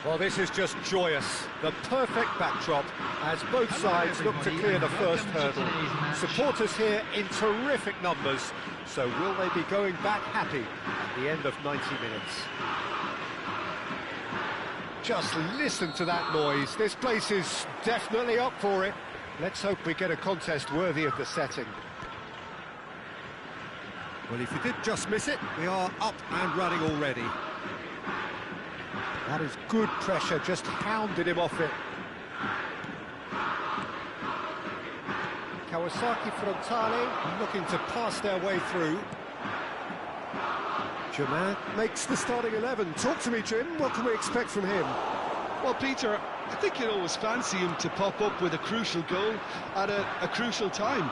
Well, this is just joyous. The perfect backdrop as both sides look to clear the first hurdle. Supporters here in terrific numbers, so will they be going back happy at the end of 90 minutes? Just listen to that noise. This place is definitely up for it. Let's hope we get a contest worthy of the setting. Well, if you did just miss it, we are up and running already. That is good pressure, just hounded him off it. Kawasaki Frontale looking to pass their way through. Germain makes the starting 11. Talk to me, Jim. What can we expect from him? Well, Peter, I think you'd always fancy him to pop up with a crucial goal at a crucial time.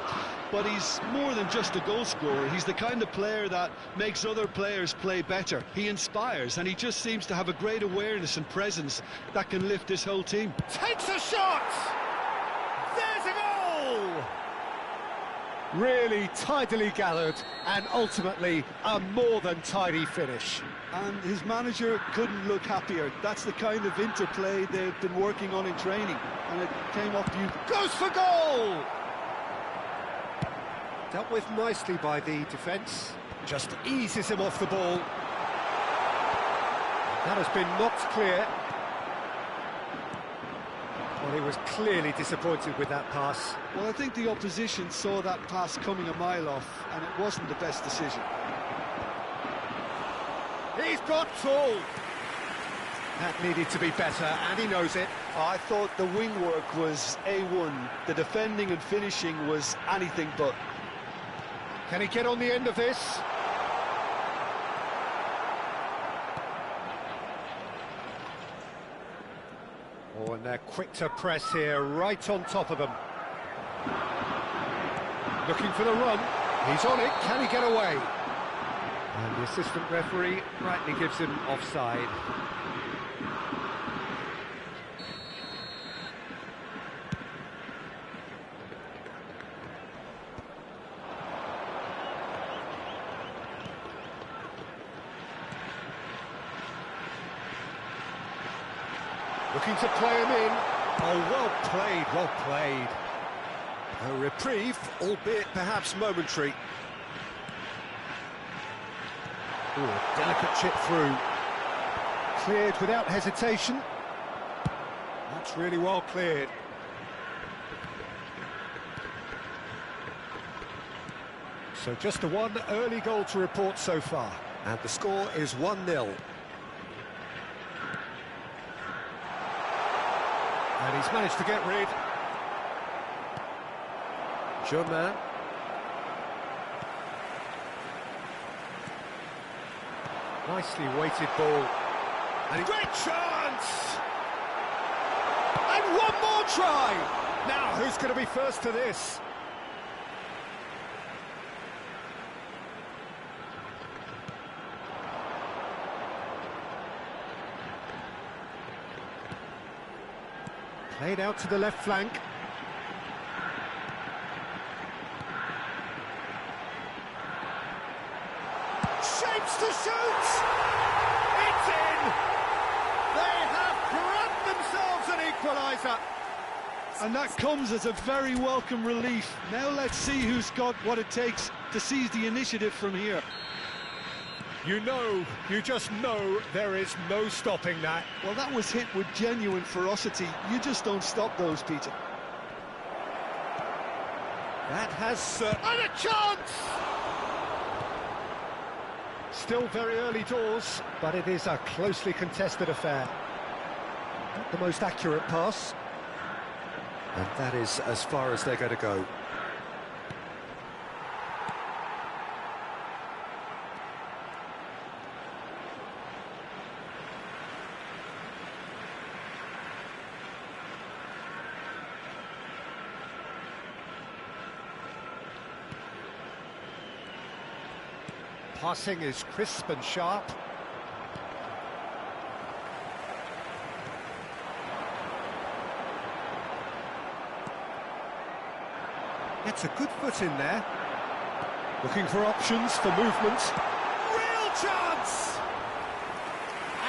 But he's more than just a goal scorer. He's the kind of player that makes other players play better. He inspires, and he just seems to have a great awareness and presence that can lift this whole team. Takes a shot! There's a goal! Really tidily gathered, and ultimately a more than tidy finish. And his manager couldn't look happier. That's the kind of interplay they've been working on in training, and it came off beautifully. Goes for goal! Dealt with nicely by the defence. Just eases him off the ball. That has been knocked clear. Well, he was clearly disappointed with that pass. Well, I think the opposition saw that pass coming a mile off, and it wasn't the best decision. He's got full. That needed to be better, and he knows it. I thought the wing work was A1. The defending and finishing was anything but. Can he get on the end of this? Oh, and they're quick to press here, right on top of them. Looking for the run. He's on it. Can he get away? And the assistant referee rightly gives him offside. Looking to play him in. Oh, well played, well played. A reprieve, albeit perhaps momentary. Ooh, a delicate chip through. Cleared without hesitation. That's really well cleared. So just the one early goal to report so far. And the score is 1-0. And he's managed to get rid. Germain. Nicely weighted ball. And great chance! And one more try! Now, who's going to be first to this? Played out to the left flank. Shapes to shoot! It's in! They have grabbed themselves an equaliser! And that comes as a very welcome relief. Now let's see who's got what it takes to seize the initiative from here. You just know there is no stopping that. Well, that was hit with genuine ferocity. You just don't stop those, Peter. That has... and a chance! still very early doors, but it is a closely contested affair. Not the most accurate pass. And that is as far as they're going to go. Passing is crisp and sharp. Gets a good foot in there. Looking for options for movement. Real chance!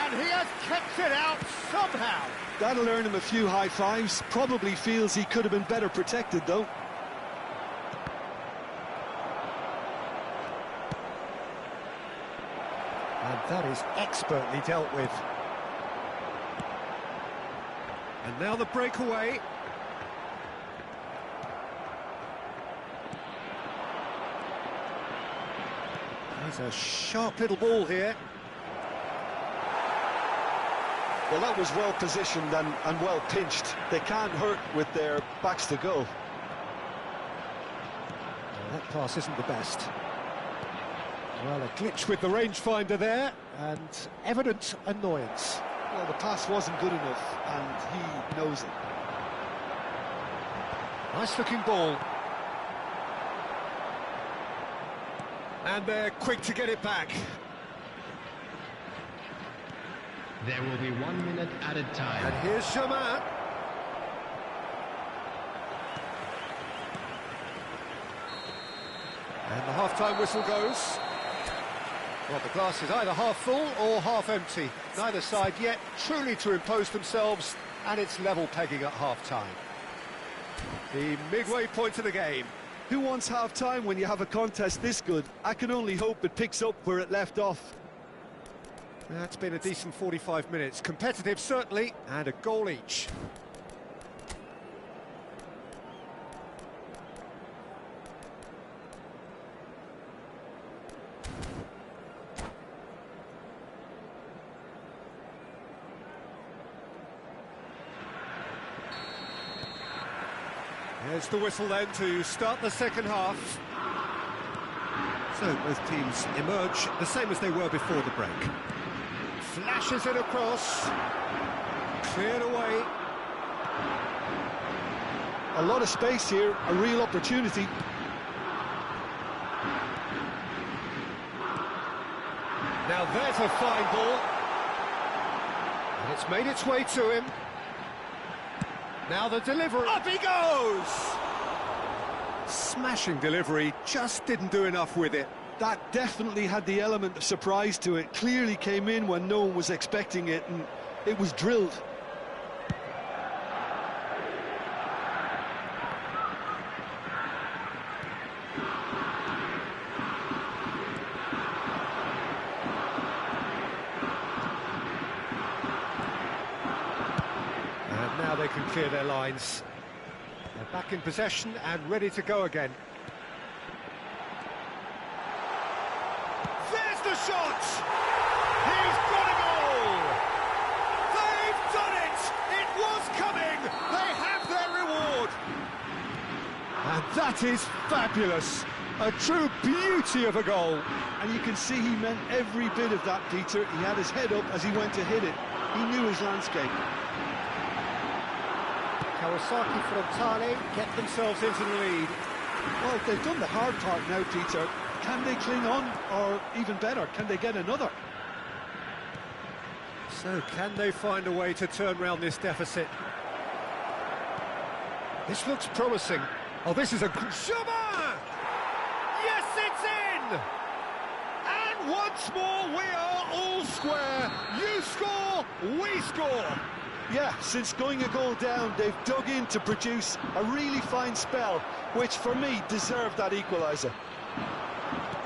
And he has kept it out somehow. That'll earn him a few high fives. Probably feels he could have been better protected, though. And that is expertly dealt with. And now the breakaway. There's a sharp little ball here. Well, that was well positioned and well pinched. They can't hurt with their backs to goal. Well, that pass isn't the best. Well, a glitch with the rangefinder there, and evident annoyance. Well, the pass wasn't good enough, and he knows it. Nice-looking ball. And they're quick to get it back. There will be 1 minute added time. And here's Shaman. And the half-time whistle goes. Well, the glass is either half full or half empty. Neither side yet truly to impose themselves, and it's level pegging at half-time. The midway point of the game. Who wants half-time when you have a contest this good? I can only hope it picks up where it left off. That's been a decent 45 minutes. Competitive, certainly, and a goal each. There's the whistle then to start the second half. So both teams emerge the same as they were before the break. Flashes it across. Cleared away. A lot of space here, a real opportunity. Now there's a fine ball. And it's made its way to him. Now the delivery. Up he goes! Smashing delivery, just didn't do enough with it. That definitely had the element of surprise to it. Clearly came in when no one was expecting it, and it was drilled. And now they can clear their lines. They're back in possession and ready to go again. There's the shot! He's got a goal! They've done it! It was coming! They have their reward! And that is fabulous! A true beauty of a goal! And you can see he meant every bit of that, Peter. He had his head up as he went to hit it. He knew his landscape. Kawasaki Frontale get themselves into the lead. Well, they've done the hard part now, Peter. Can they cling on, or even better, can they get another? So, can they find a way to turn round this deficit? This looks promising. Oh, this is a... Shaman! Yes, it's in! And once more, we are all square. You score, we score. Yeah, since going a goal down, they've dug in to produce a really fine spell, which for me deserved that equaliser.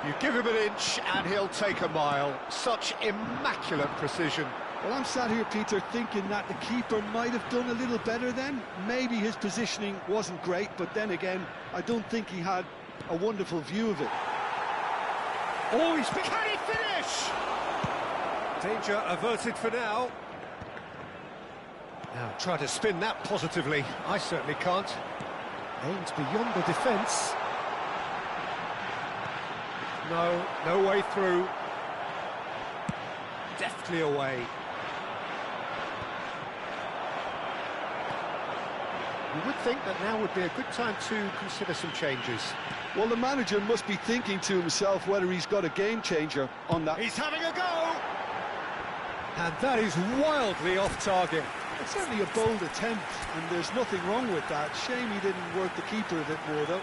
You give him an inch and he'll take a mile. Such immaculate precision. Well, I'm sat here, Peter, thinking that the keeper might have done a little better then. Maybe his positioning wasn't great, but then again, I don't think he had a wonderful view of it. Oh, can he finish? Danger averted for now. Now try to spin that positively. I certainly can't. Aims beyond the defence. No way through. Deftly away. You would think that now would be a good time to consider some changes. Well, the manager must be thinking to himself whether he's got a game changer on that. He's having a go! And that is wildly off target. It's certainly a bold attempt, and there's nothing wrong with that. Shame he didn't work the keeper a bit more, though.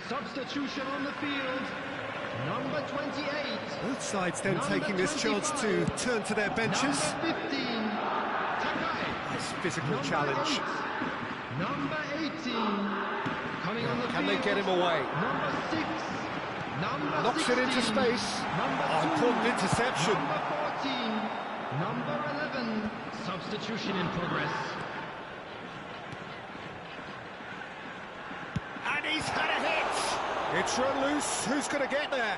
Substitution on the field, number 28. Both sides then taking this chance to turn to their benches. Number 15, Takai. Nice physical challenge. 8. Number 18, coming on the field. Can they get him away? Number 6, number Knocks 16, it into space. Number 2, Important interception. Number 14, number 11. Substitution in progress. And he's had a hit. It's run loose. Who's going to get there?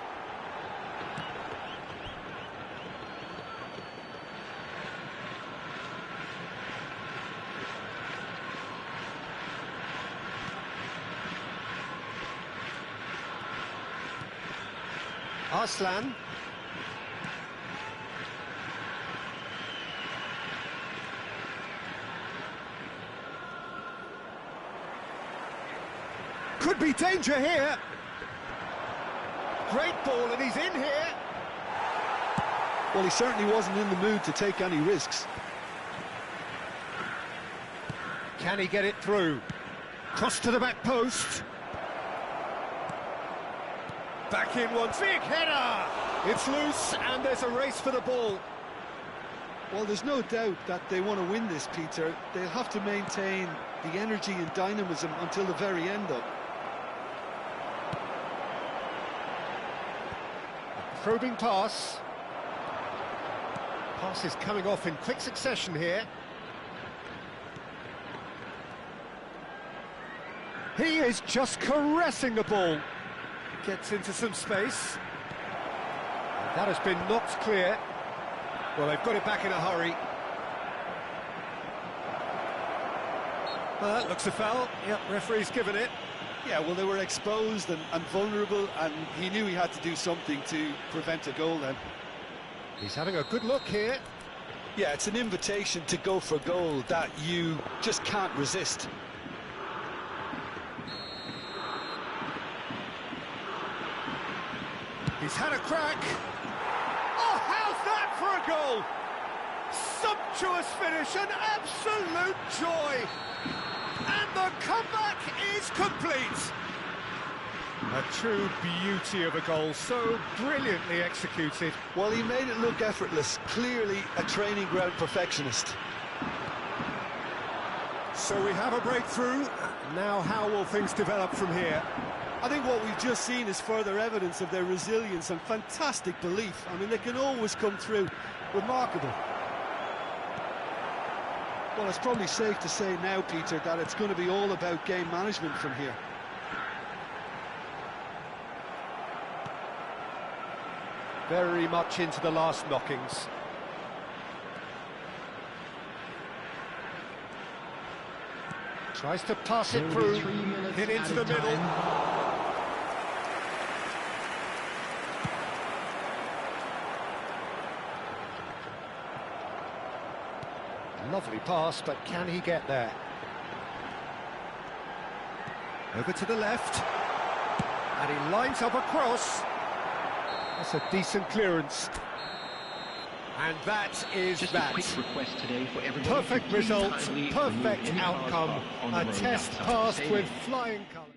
Arslan. Could be danger here. Great ball, and he's in here. Well, he certainly wasn't in the mood to take any risks. Can he get it through? Cross to the back post. Back in one. Big header! It's loose, and there's a race for the ball. Well, there's no doubt that they want to win this, Peter. They'll have to maintain the energy and dynamism until the very end, though. Probing pass. Pass is coming off in quick succession here. He is just caressing the ball. Gets into some space. And that has been knocked clear. Well, they've got it back in a hurry. Looks a foul. Yep, referee's given it. Yeah, well, they were exposed and vulnerable, and he knew he had to do something to prevent a goal then. He's having a good look here. Yeah, it's an invitation to go for goal that you just can't resist. He's had a crack. Oh, how's that for a goal? Sumptuous finish, an absolute joy. And the comeback is complete. A true beauty of a goal, so brilliantly executed. Well, he made it look effortless, clearly a training ground perfectionist. So we have a breakthrough. Now how will things develop from here? I think what we've just seen is further evidence of their resilience and fantastic belief. I mean, they can always come through. Remarkable. Well, it's probably safe to say now, Peter, that it's going to be all about game management from here. very much into the last knockings. Tries to pass it through, hit into the middle. Lovely pass, but can he get there? Over to the left. And he lines up a cross. That's a decent clearance. And that is Just that. a quick request today for everybody. Perfect result, Kindly perfect remove any outcome. cars on the A road test outside the passed stadium. with flying colours.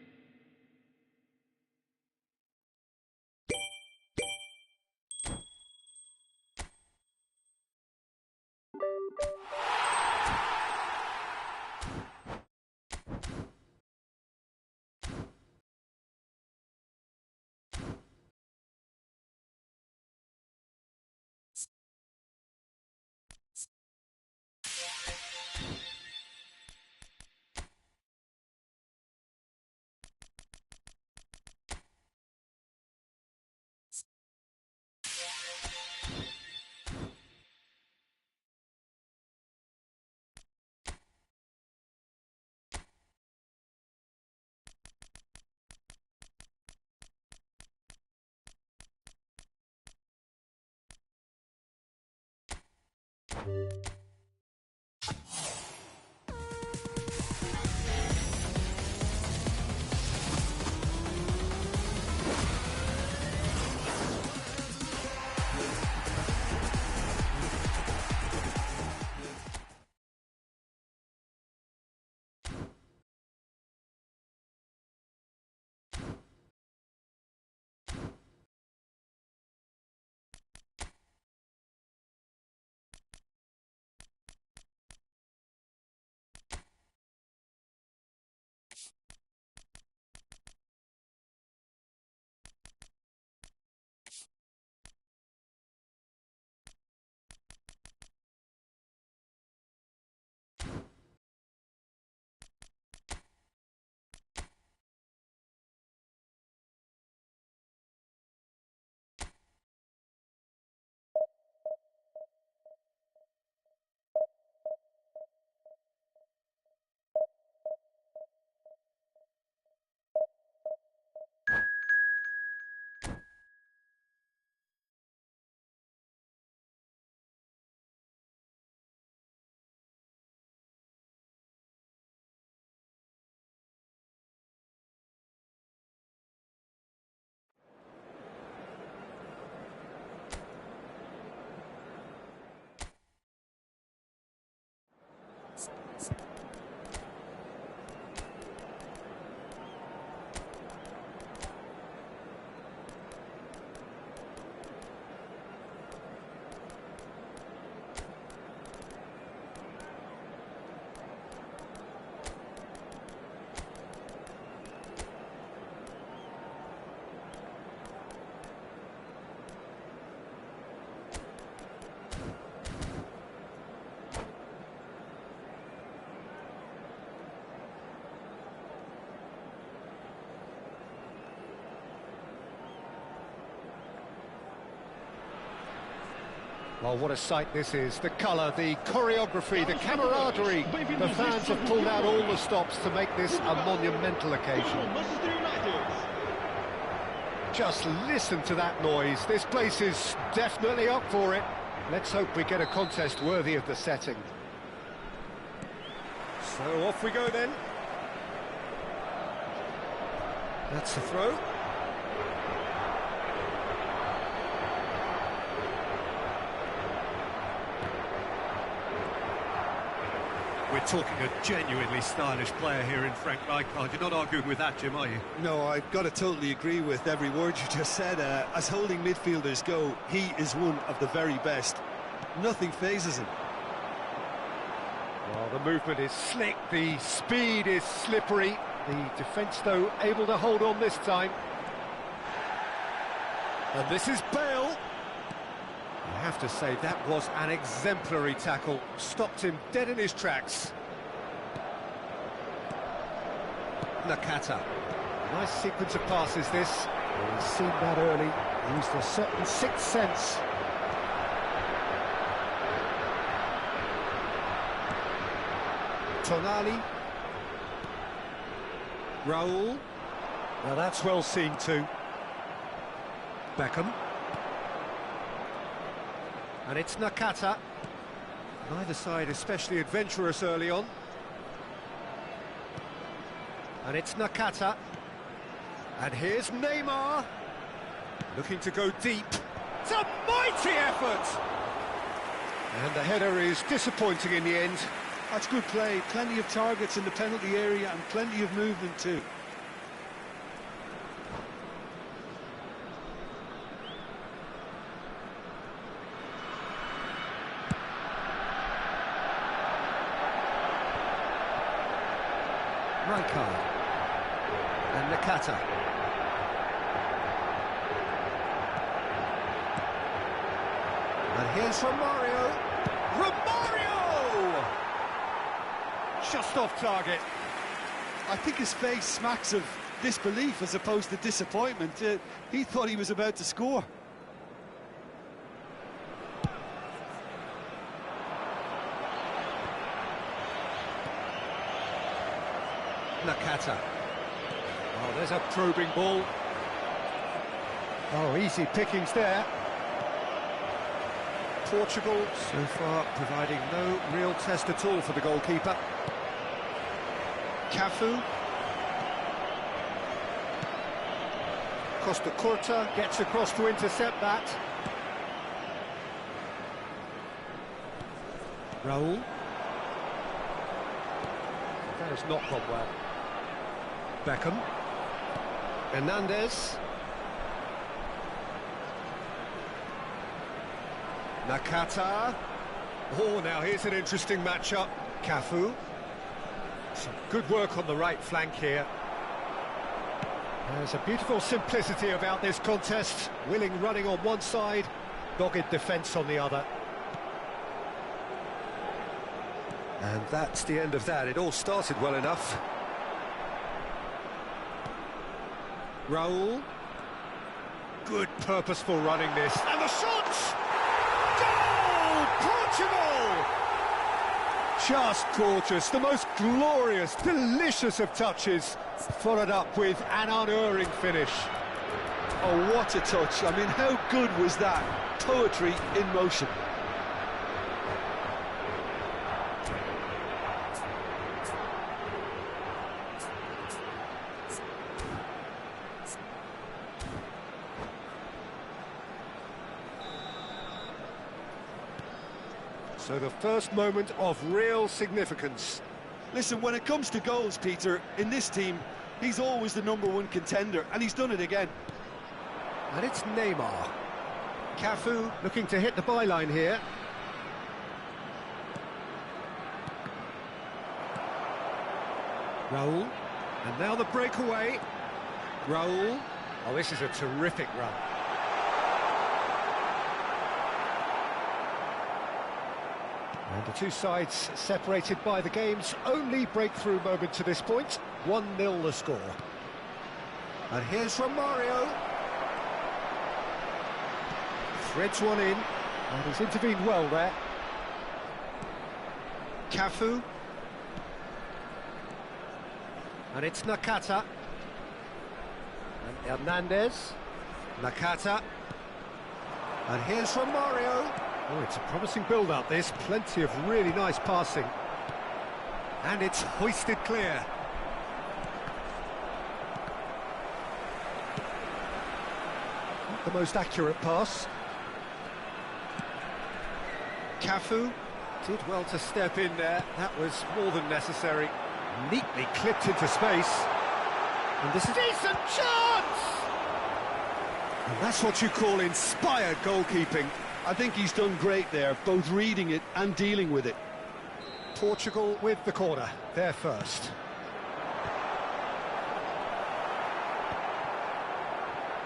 Well, what a sight this is. The colour, the choreography, the camaraderie. The fans have pulled out all the stops to make this a monumental occasion. Just listen to that noise. This place is definitely up for it. Let's hope we get a contest worthy of the setting. So off we go then. That's the throw. We're talking a genuinely stylish player here in Frank Rijkaard. You're not arguing with that, Jim, are you? No, I've got to totally agree with every word you just said. As holding midfielders go, he is one of the very best. Nothing phases him. Well, the movement is slick, the speed is slippery. The defence, though, able to hold on this time. And this is Bale. I have to say, that was an exemplary tackle. Stopped him dead in his tracks. Nakata. Nice sequence of passes, this. We've seen that early. Used a certain sixth sense. Tonali. Raul. Well, that's well seen too. Beckham. And it's Nakata. Neither side especially adventurous early on. And it's Nakata. And here's Neymar. Looking to go deep. It's a mighty effort! And the header is disappointing in the end. That's good play. Plenty of targets in the penalty area and plenty of movement too. Rijkaard. And Nakata. And here's Romario. Romario! Just off target. I think his face smacks of disbelief as opposed to disappointment. He thought he was about to score. Nakata. Oh, there's a probing ball. Oh, easy pickings there. Portugal, so far, providing no real test at all for the goalkeeper. Cafu. Costa Curta gets across to intercept that. Raul. That has not gone well. Beckham. Hernandez. Nakata. Oh, now here's an interesting matchup. Cafu. Some good work on the right flank here. There's a beautiful simplicity about this contest. Willing running on one side, dogged defence on the other. And that's the end of that. It all started well enough. Raul. Good purposeful running this. And the shot! Goal! Portugal! Just gorgeous. The most glorious, delicious of touches. Followed up with an unerring finish. Oh, what a touch. I mean, how good was that? Poetry in motion. So the first moment of real significance. Listen, when it comes to goals, Peter, in this team, he's always the #1 contender, and he's done it again. And it's Neymar. Cafu looking to hit the byline here. Raul. And now the breakaway. Raul. Oh, this is a terrific run. And the two sides separated by the game's only breakthrough moment to this point. 1-0 the score. And here's Romario. Threads one in, and he's intervened well there. Cafu. And it's Nakata. And Hernandez. Nakata. And here's Romario. Oh, it's a promising build-up, this. Plenty of really nice passing. And it's hoisted clear. Not the most accurate pass. Cafu did well to step in there. That was more than necessary. Neatly clipped into space. And this is a decent chance! And that's what you call inspired goalkeeping. I think he's done great there, both reading it and dealing with it. Portugal with the corner, they're first.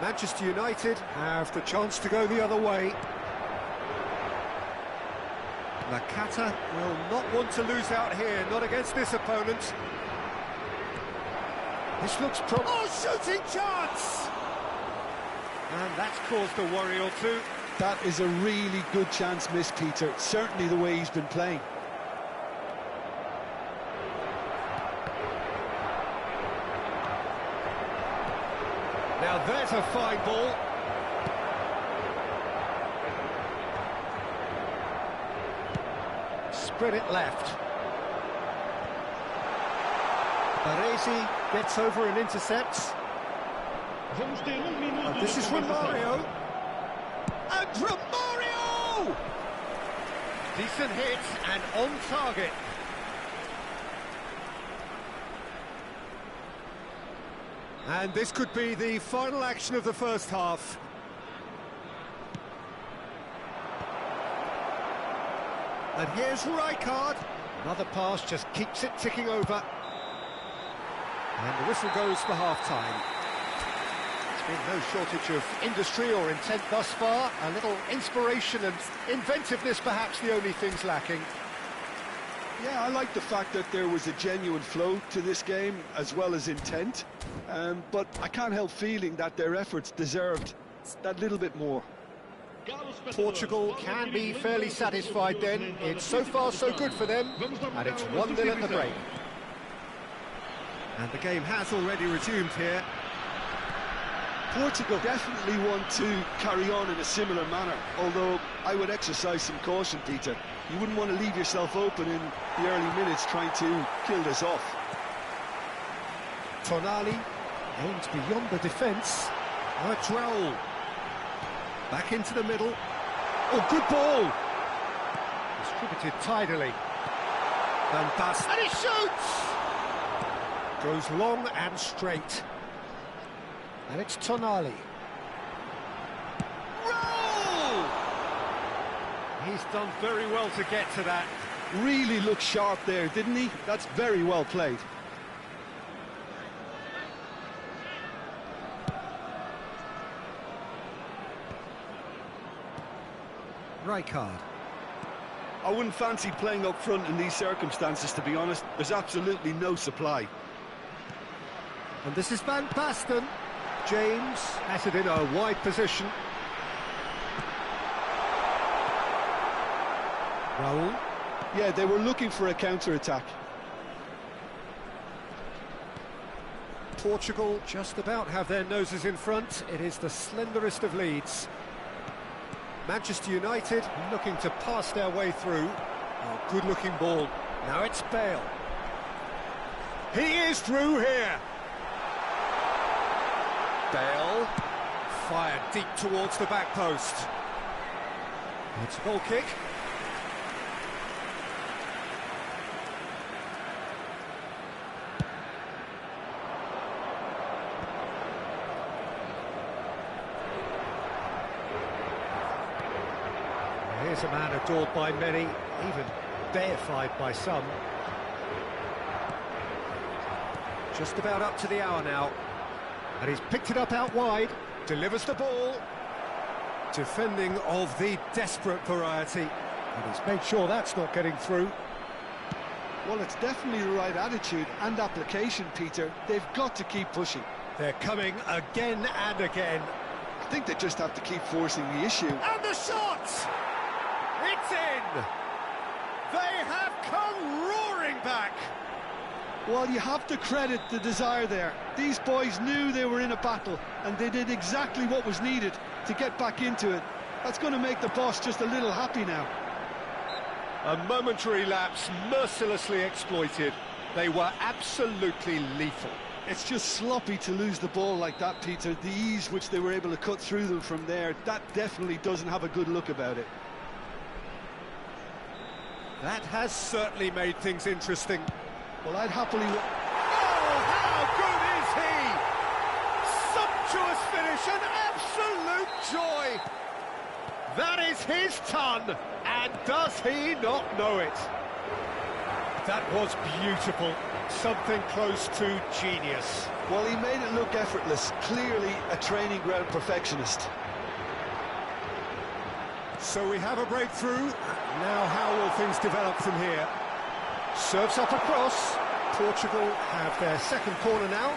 Manchester United have the chance to go the other way. Nakata will not want to lose out here, not against this opponent. This looks oh, shooting chance! And that's caused a worry or two. That is a really good chance missed, Peter. Certainly the way he's been playing. Now there's a fine ball. Spread it left. Baresi gets over and intercepts. This is Romario. And Romario! Decent hit and on target. And this could be the final action of the first half. And here's Rijkaard. Another pass just keeps it ticking over. And the whistle goes for half-time. There's been no shortage of industry or intent thus far. A little inspiration and inventiveness, perhaps the only things lacking. Yeah, I like the fact that there was a genuine flow to this game, as well as intent. But I can't help feeling that their efforts deserved that little bit more. Portugal can be fairly satisfied then. It's so far so good for them, and it's 1-0 at the break. And the game has already resumed here. Portugal definitely want to carry on in a similar manner, although I would exercise some caution, Peter. You wouldn't want to leave yourself open in the early minutes trying to kill this off. Tonali aims beyond the defence. Drell back into the middle. Oh, good ball! Distributed tidily. Van Basten. And he shoots! Goes long and straight. And it's Tonali. Roll! He's done very well to get to that. Really looked sharp there, didn't he? That's very well played. Rijkaard. I wouldn't fancy playing up front in these circumstances, to be honest. There's absolutely no supply. And this is Van Basten. James has it in a wide position. Raul. Yeah, they were looking for a counter-attack. Portugal just about have their noses in front. It is the slenderest of leads. Manchester United looking to pass their way through. Oh, good-looking ball. Now it's Bale. He is through here. Bale fired deep towards the back post. It's a goal kick. Here's a man adored by many, even deified by some. Just about up to the hour now. And he's picked it up out wide, delivers the ball. Defending of the desperate variety. And he's made sure that's not getting through. Well, it's definitely the right attitude and application, Peter. They've got to keep pushing. They're coming again and again. I think they just have to keep forcing the issue. And the shot! It's in! They have come roaring back! Well, you have to credit the desire there. These boys knew they were in a battle, and they did exactly what was needed to get back into it. That's going to make the boss just a little happy now. A momentary lapse mercilessly exploited. They were absolutely lethal. It's just sloppy to lose the ball like that, Peter. The ease which they were able to cut through them from there, that definitely doesn't have a good look about it. That has certainly made things interesting. Well, I'd happily... Oh, how good is he! Sumptuous finish, an absolute joy! That is his ton, and does he not know it? That was beautiful, something close to genius. Well, he made it look effortless, clearly a training ground perfectionist. So we have a breakthrough. Now how will things develop from here? Serves up across. Portugal have their second corner now.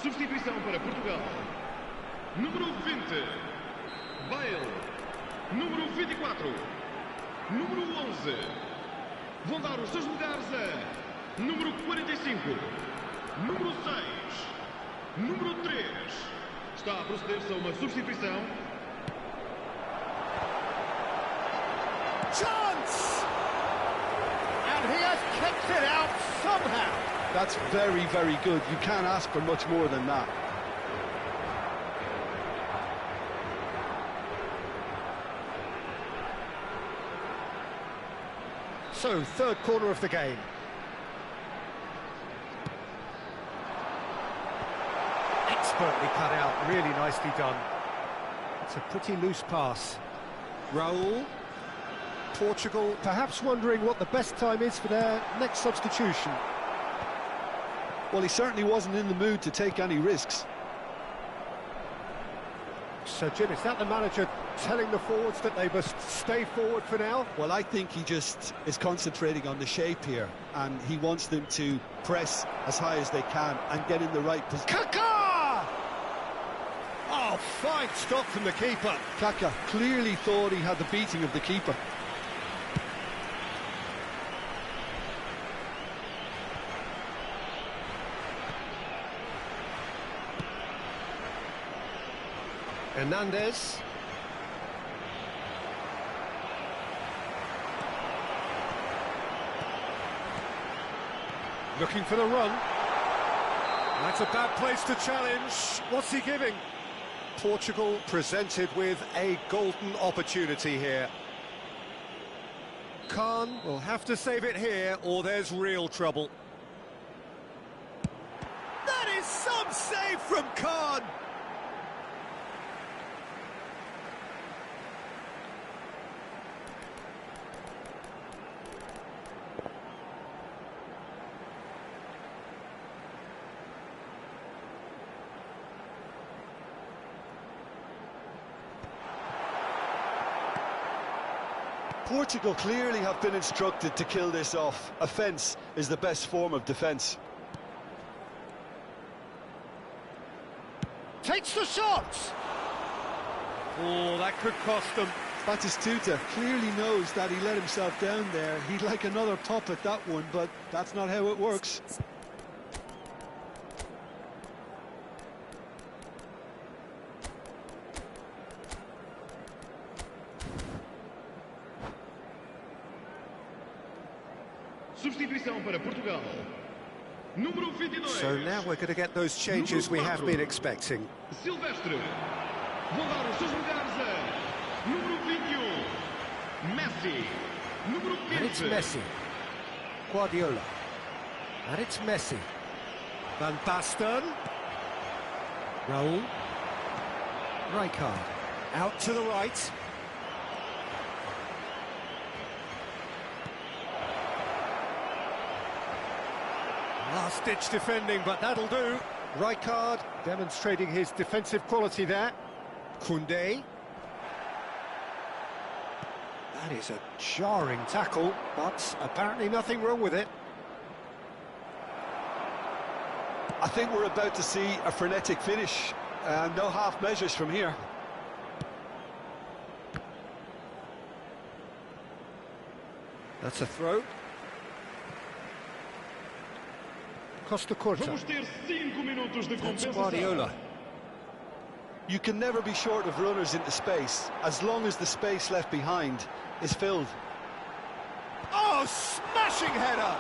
Substituição para Portugal. Número 20, Bale. Número 24, número 11. Vão dar os seus lugares a número 45, número 6, número 3. Está a proceder-se a uma substituição. Chance! And he has kept it out somehow. That's very, very good. You can't ask for much more than that. So, third quarter of the game. Expertly cut out, really nicely done. It's a pretty loose pass. Raul. Portugal perhaps wondering what the best time is for their next substitution. Well, he certainly wasn't in the mood to take any risks. So, Jim, is that the manager telling the forwards that they must stay forward for now? Well, I think he just is concentrating on the shape here, and he wants them to press as high as they can and get in the right position. Kaká! Oh, fine stop from the keeper. Kaká clearly thought he had the beating of the keeper. Hernandez. Looking for the run. That's a bad place to challenge. What's he giving? Portugal presented with a golden opportunity here. Khan will have to save it here or there's real trouble. That is some save from Khan! Portugal clearly have been instructed to kill this off. Offence is the best form of defence. Takes the shot! Oh, that could cost them. Batistuta clearly knows that he let himself down there. He'd like another pop at that one, but that's not how it works. Substituição para Portugal. Número 22. So now we're going to get those changes we have been expecting. Silvestre. Vão dar os seus lugares a número 21, Messi. Número 15. And it's Messi. Guardiola. And it's Messi. Van Basten. Raul. Rijkaard. Out to the right. Last-ditch defending, but that'll do. Rijkaard demonstrating his defensive quality there. Koundé. That is a jarring tackle, but apparently nothing wrong with it. I think we're about to see a frenetic finish. No half measures from here. That's a throw. Costa Curta. Vamos ter 5 minutos de That's compensação. Guardiola. You can never be short of runners into space, as long as the space left behind is filled. Oh, smashing header!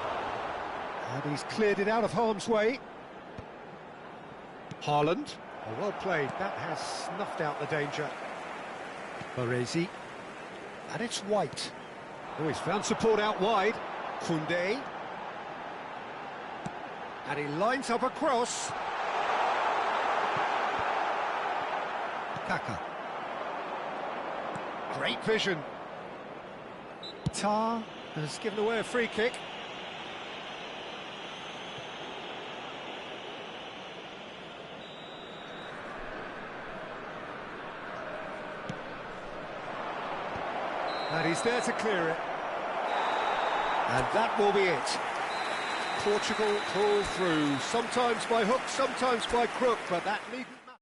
And he's cleared it out of harm's way. Haaland. Oh, well played. That has snuffed out the danger. Baresi. And it's White. Oh, he's found support out wide. Koundé. And he lines up a cross. Kaká. Great vision. Tar has given away a free kick. And he's there to clear it. And that will be it. Portugal pull through, sometimes by hook, sometimes by crook, but that needn't matter.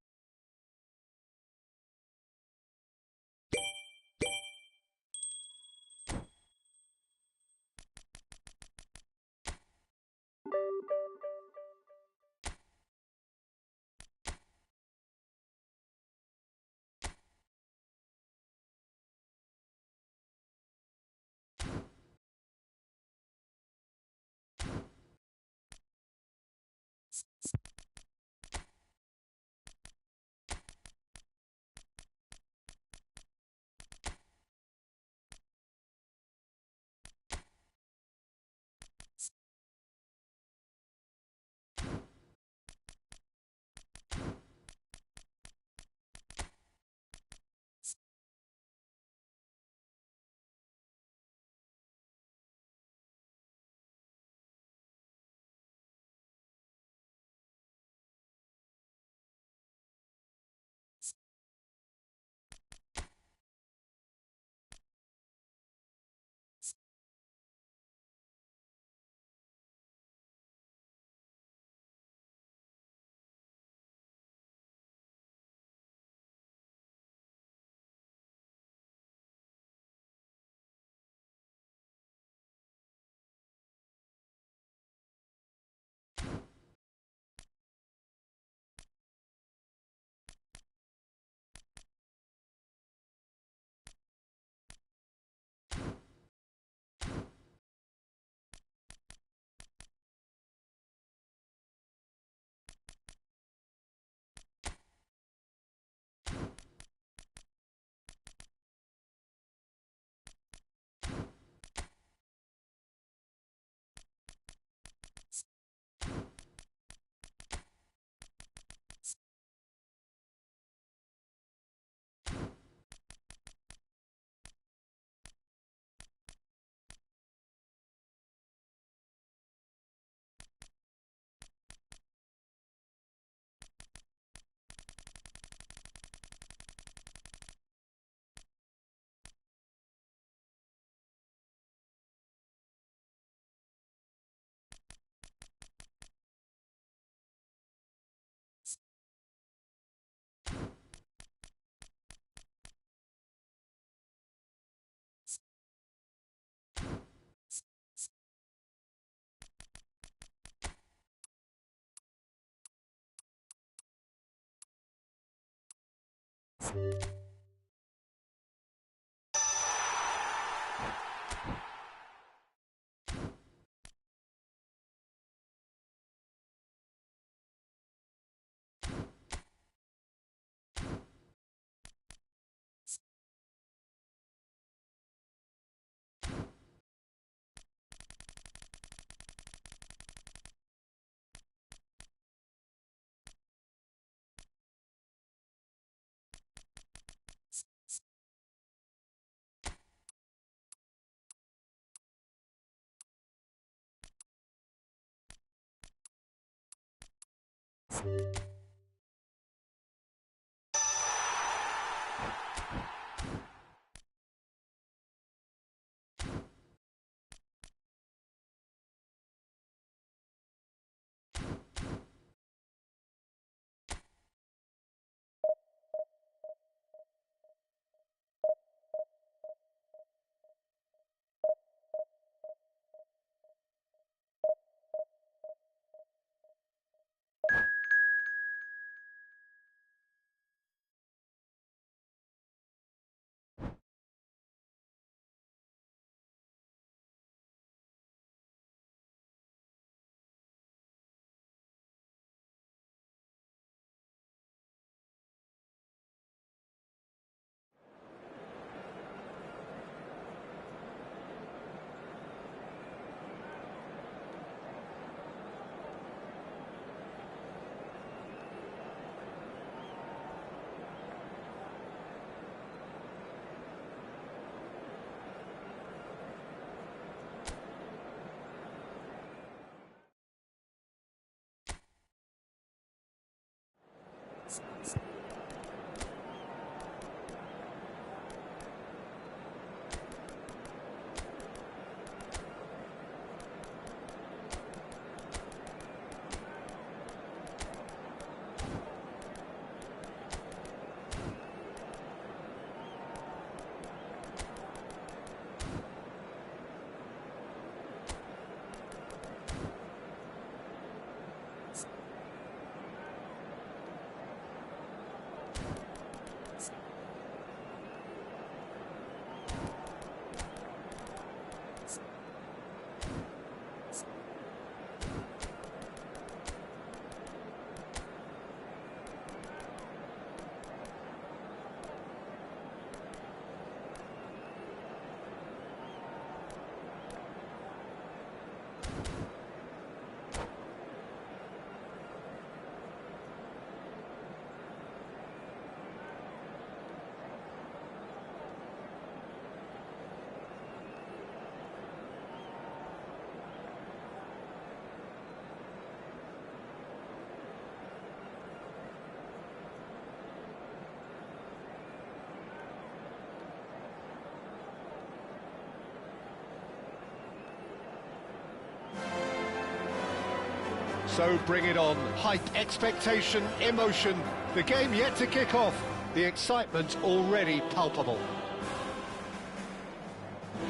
So bring it on. Hype, expectation, emotion. The game yet to kick off. The excitement already palpable.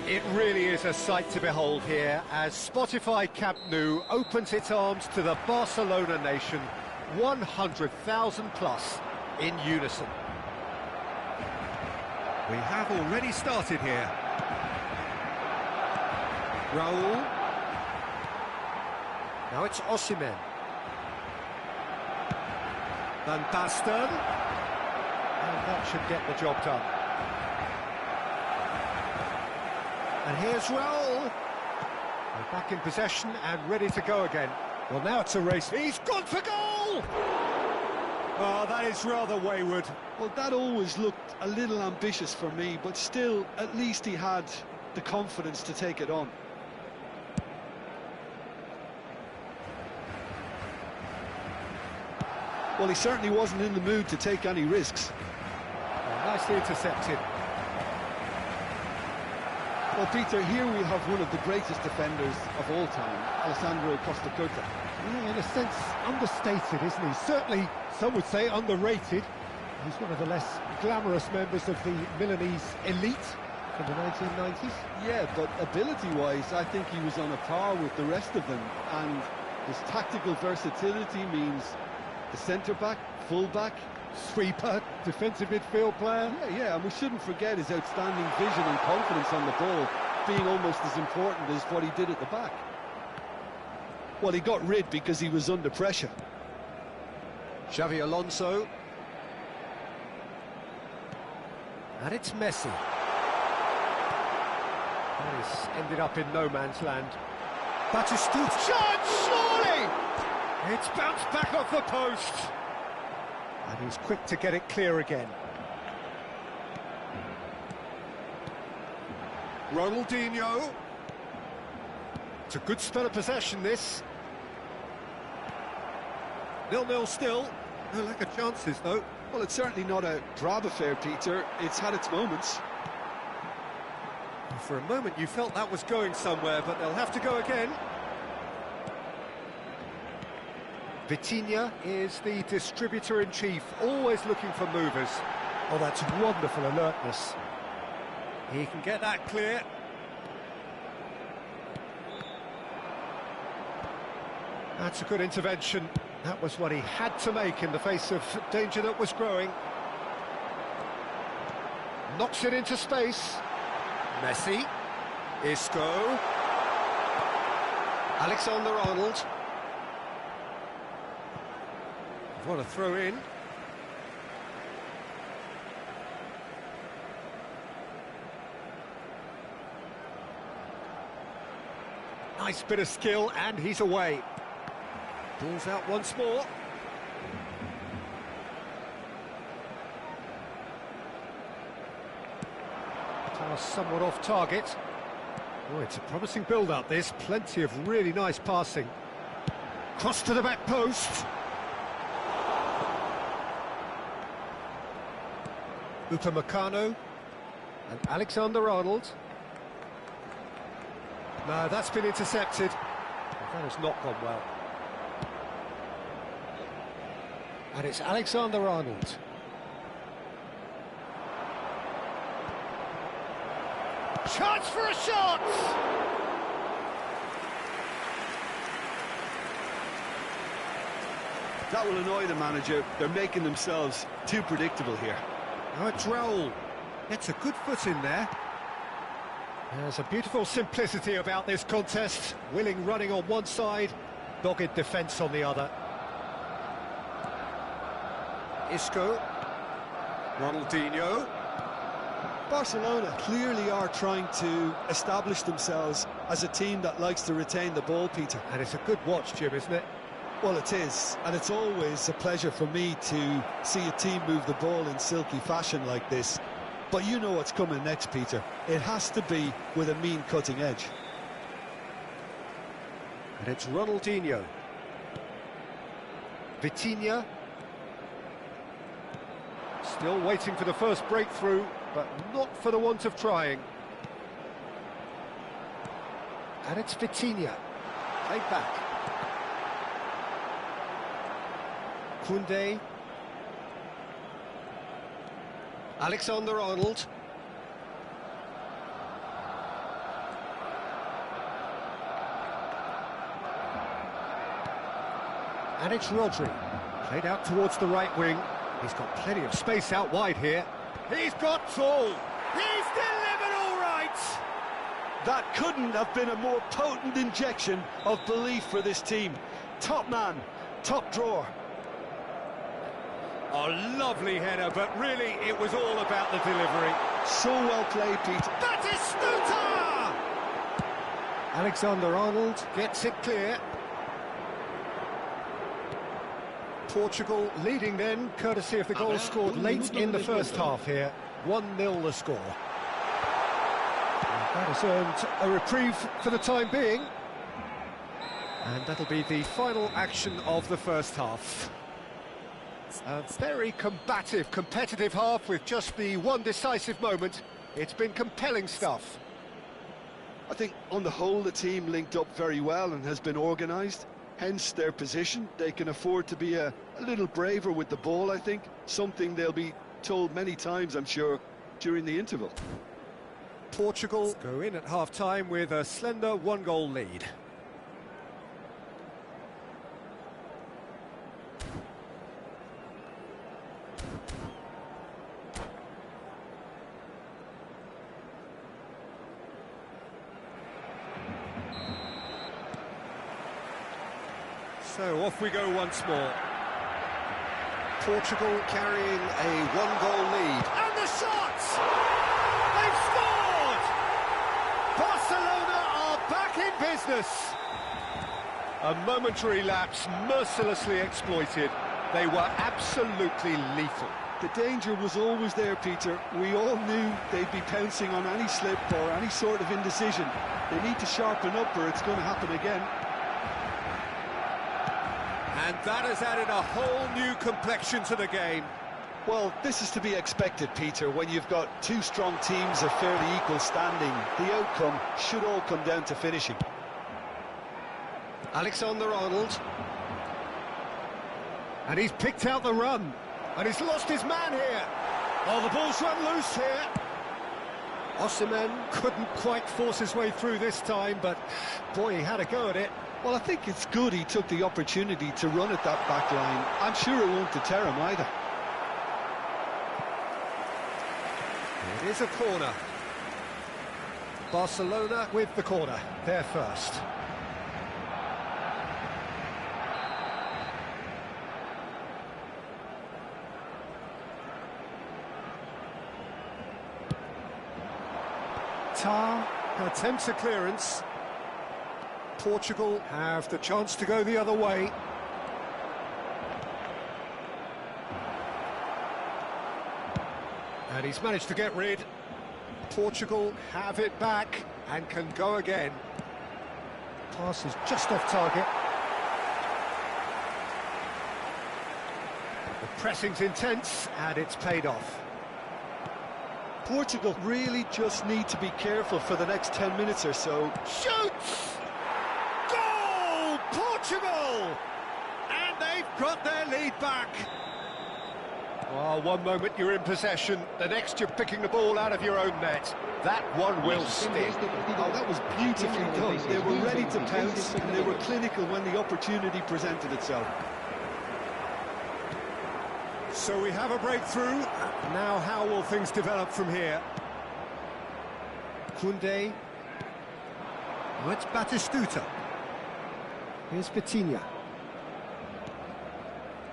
It really is a sight to behold here as Spotify Camp Nou opens its arms to the Barcelona nation, 100,000 plus in unison. We have already started here. Raul. Now it's Osimhen. Van Basten. And that should get the job done. And here's Raul. We're back in possession and ready to go again. Well, now it's a race. He's gone for goal! Oh, that is rather wayward. Well, that always looked a little ambitious for me, but still, at least he had the confidence to take it on. Well, he certainly wasn't in the mood to take any risks. Nicely intercepted. Well, Peter, here we have one of the greatest defenders of all time, Alessandro Costa Curta. Yeah, in a sense, understated, isn't he? Certainly, some would say underrated. He's one of the less glamorous members of the Milanese elite from the 1990s. Yeah, but ability-wise, I think he was on a par with the rest of them. And his tactical versatility means the centre-back, full-back, Sweeper, defensive midfield player. Yeah, and we shouldn't forget his outstanding vision and confidence on the ball being almost as important as what he did at the back. Well, he got rid because he was under pressure. Xavi Alonso. And it's Messi. He's ended up in no man's land. Batistuta. Shot, surely! It's bounced back off the post. And he's quick to get it clear again. Ronaldinho. It's a good spell of possession, this. 0-0 still. No lack of chances, though. Well, it's certainly not a drab affair, Peter. It's had its moments. For a moment, you felt that was going somewhere, but they'll have to go again. Vitinha is the distributor-in-chief, always looking for movers. Oh, that's wonderful alertness. He can get that clear. That's a good intervention. That was what he had to make in the face of danger that was growing. Knocks it into space. Messi. Isco. Alexander-Arnold. What a throw in. Nice bit of skill, and he's away. Ball's out once more. Pass somewhat off target. Oh, it's a promising build-up, this. Plenty of really nice passing. Cross to the back post. Upamecano and Alexander-Arnold. No, that's been intercepted. That has not gone well. And it's Alexander-Arnold. Chance for a shot! That will annoy the manager. They're making themselves too predictable here. Oh, it's Raul. It's a good foot in there. There's a beautiful simplicity about this contest. Willing running on one side, dogged defence on the other. Isco. Ronaldinho. Barcelona clearly are trying to establish themselves as a team that likes to retain the ball, Peter. And it's a good watch, Jim, isn't it? Well, it is, and it's always a pleasure for me to see a team move the ball in silky fashion like this. But you know what's coming next, Peter. It has to be with a mean cutting edge. And it's Ronaldinho. Vitinha. Still waiting for the first breakthrough, but not for the want of trying. And it's Vitinha. Played back. Koundé. Alexander-Arnold. And it's Rodri. Played out towards the right wing. He's got plenty of space out wide here. He's got Saul. He's delivered all right. That couldn't have been a more potent injection of belief for this team. Top man, top drawer. A lovely header, but really it was all about the delivery. So well played, Pete. Batistuta! Alexander-Arnold gets it clear. Portugal leading then, courtesy of the goal scored late in the first half here. 1-0 the score. And that has earned a reprieve for the time being. And that'll be the final action of the first half. A very combative, competitive half with just the one decisive moment. It's been compelling stuff. I think on the whole the team linked up very well and has been organised. Hence their position. They can afford to be a little braver with the ball, I think. Something they'll be told many times, I'm sure, during the interval. Portugal go in at half-time with a slender one-goal lead. So off we go once more. Portugal carrying a one-goal lead. And the shots! They've scored! Barcelona are back in business. A momentary lapse mercilessly exploited. They were absolutely lethal. The danger was always there, Peter. We all knew they'd be pouncing on any slip or any sort of indecision. They need to sharpen up or it's going to happen again. And that has added a whole new complexion to the game. Well, this is to be expected, Peter, when you've got two strong teams of fairly equal standing. The outcome should all come down to finishing. Alexander-Arnold. And he's picked out the run. And he's lost his man here. Oh, the ball's run loose here. Osimhen couldn't quite force his way through this time, but boy, he had a go at it. Well, I think it's good he took the opportunity to run at that back line. I'm sure it won't deter him either. It is a corner. Barcelona with the corner, they're first. Tar attempts a clearance. Portugal have the chance to go the other way. And he's managed to get rid. Portugal have it back and can go again. Pass is just off target. The pressing's intense and it's paid off. Portugal really just need to be careful for the next 10 minutes or so. Shoots! Goal! Portugal! And they've got their lead back. Well, one moment you're in possession, the next you're picking the ball out of your own net. That one will stick. Oh, that was beautifully done. They were ready to pounce, and they were clinical when the opportunity presented itself. So we have a breakthrough. Now how will things develop from here? Koundé. Oh, it's Batistuta. Here's Vitinha.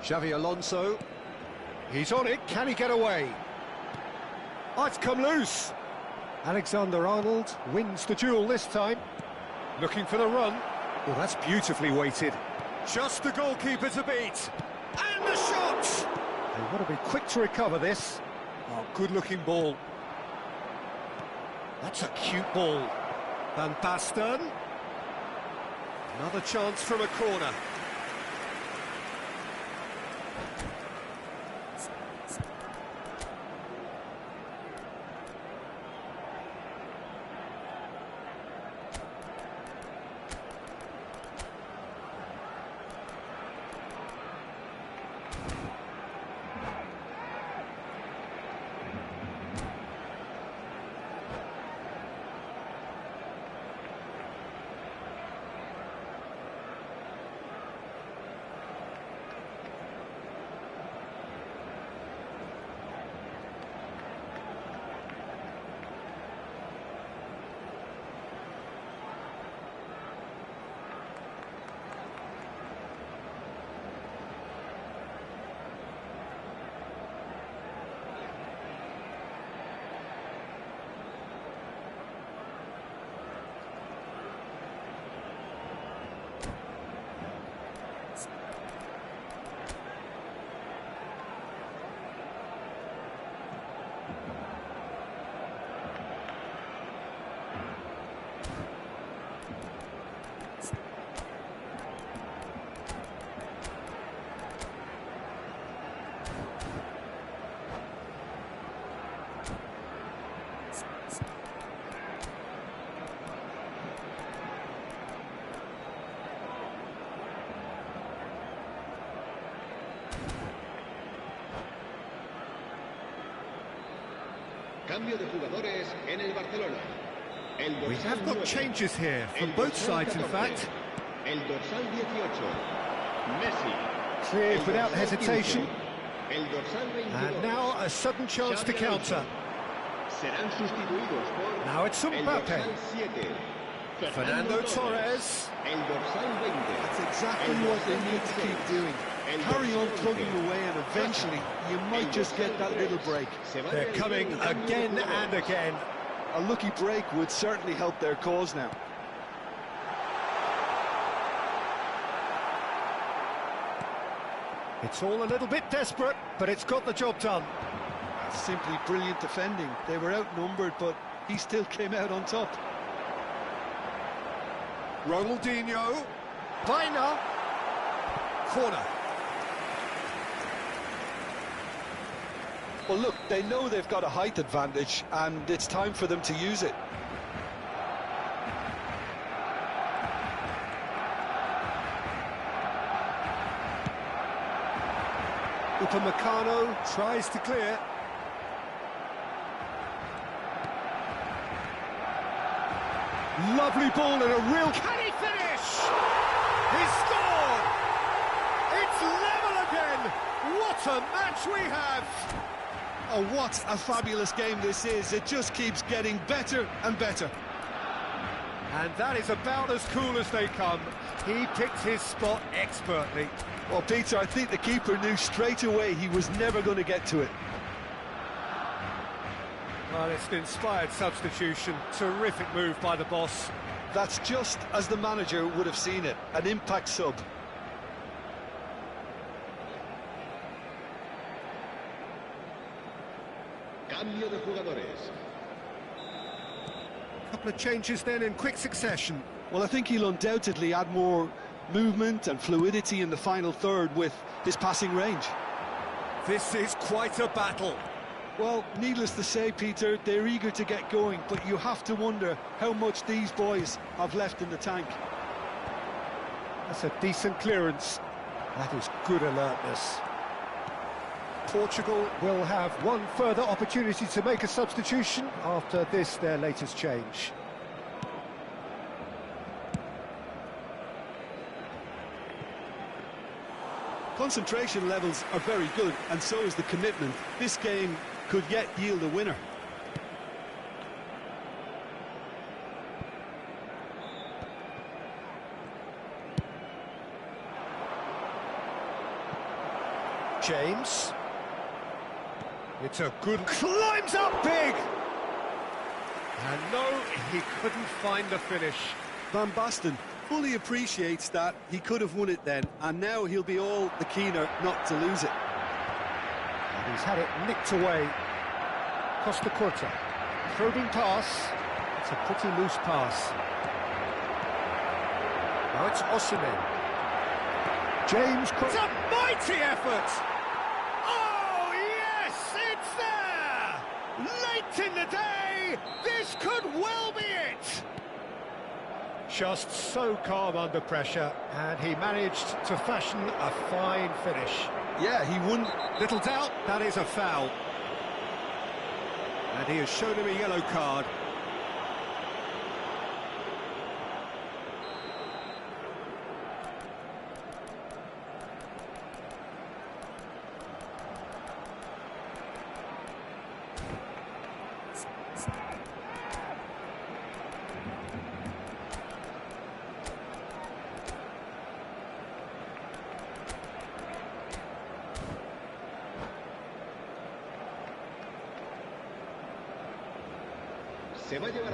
Xavi Alonso. He's on it. Can he get away? Oh, it's come loose. Alexander-Arnold wins the duel this time. Looking for the run. Oh, that's beautifully weighted. Just the goalkeeper to beat. And the shot! They want to be quick to recover this. Oh, good-looking ball. That's a cute ball. Van Basten. Another chance from a corner. Cambio de jugadores en el Barcelona. We have got changes here from both sides, in fact. El dorsal 18, Messi. Cleared without hesitation. El dorsal 22. And now a sudden chance to counter. Serán sustituidos por Now it's el Mbappe. dorsal 7, Fernando Torres. El dorsal 20. That's exactly what they need to keep doing. Carry on plugging away, and eventually you might just get that little break. They're coming again and again. A lucky break would certainly help their cause now. It's all a little bit desperate, but it's got the job done. Simply brilliant defending. They were outnumbered, but he still came out on top. Ronaldinho. Baina. Corner. Well, look, they know they've got a height advantage, and it's time for them to use it. Upamecano tries to clear. Lovely ball and a real... Can he finish? He scored! It's level again! What a match we have! Oh, what a fabulous game this is. It just keeps getting better and better. And that is about as cool as they come. He picked his spot expertly. Well, Peter, I think the keeper knew straight away he was never going to get to it. Well, it's an inspired substitution. Terrific move by the boss. That's just as the manager would have seen it, an impact sub. Cambio de jugadores. Couple of changes then in quick succession. Well, I think he'll undoubtedly add more movement and fluidity in the final third with his passing range. This is quite a battle. Well, needless to say, Peter, they're eager to get going, but you have to wonder how much these boys have left in the tank. That's a decent clearance. That is good alertness. Portugal will have one further opportunity to make a substitution after this, their latest change. Concentration levels are very good, and so is the commitment. This game could yet yield a winner. James. It's a good... Climbs up big! And no, he couldn't find the finish. Van Basten fully appreciates that he could have won it then, and now he'll be all the keener not to lose it. And he's had it nicked away. Costa Curta. Probing pass. It's a pretty loose pass. Now it's Osimhen. James... It's a mighty effort! Oh, yes! It's there! Late in the day, this could well be it! Just so calm under pressure, and he managed to fashion a fine finish. Yeah, he wouldn't... Little doubt, that is a foul. And he has shown him a yellow card.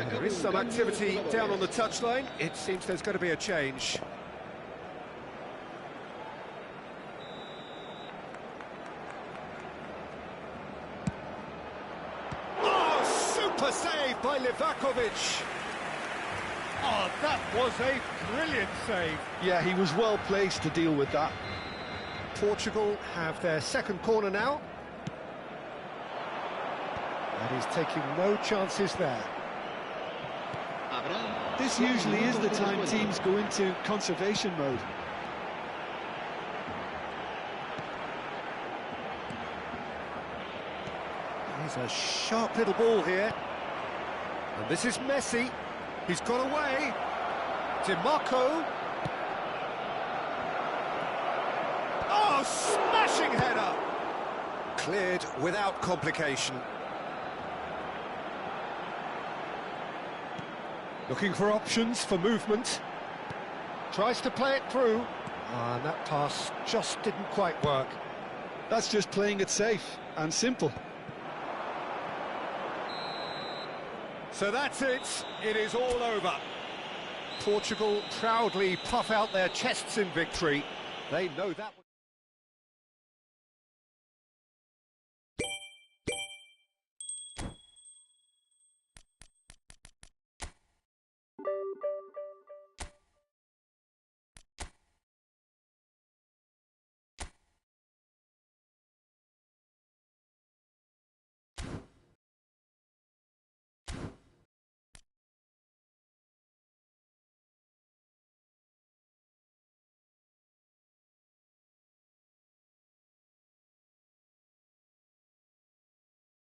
There is some activity down on the touchline. It seems there's going to be a change. Oh, super save by Livakovic. Oh, that was a brilliant save. Yeah, he was well placed to deal with that. Portugal have their second corner now. And he's taking no chances there. This usually is the time teams go into conservation mode. He's It's a sharp little ball here. And this is Messi. He's got away. DiMarco. Oh, smashing header! Cleared without complication. Looking for options for movement. Tries to play it through. And that pass just didn't quite work. That's just playing it safe and simple. So that's it. It is all over. Portugal proudly puff out their chests in victory. They know that.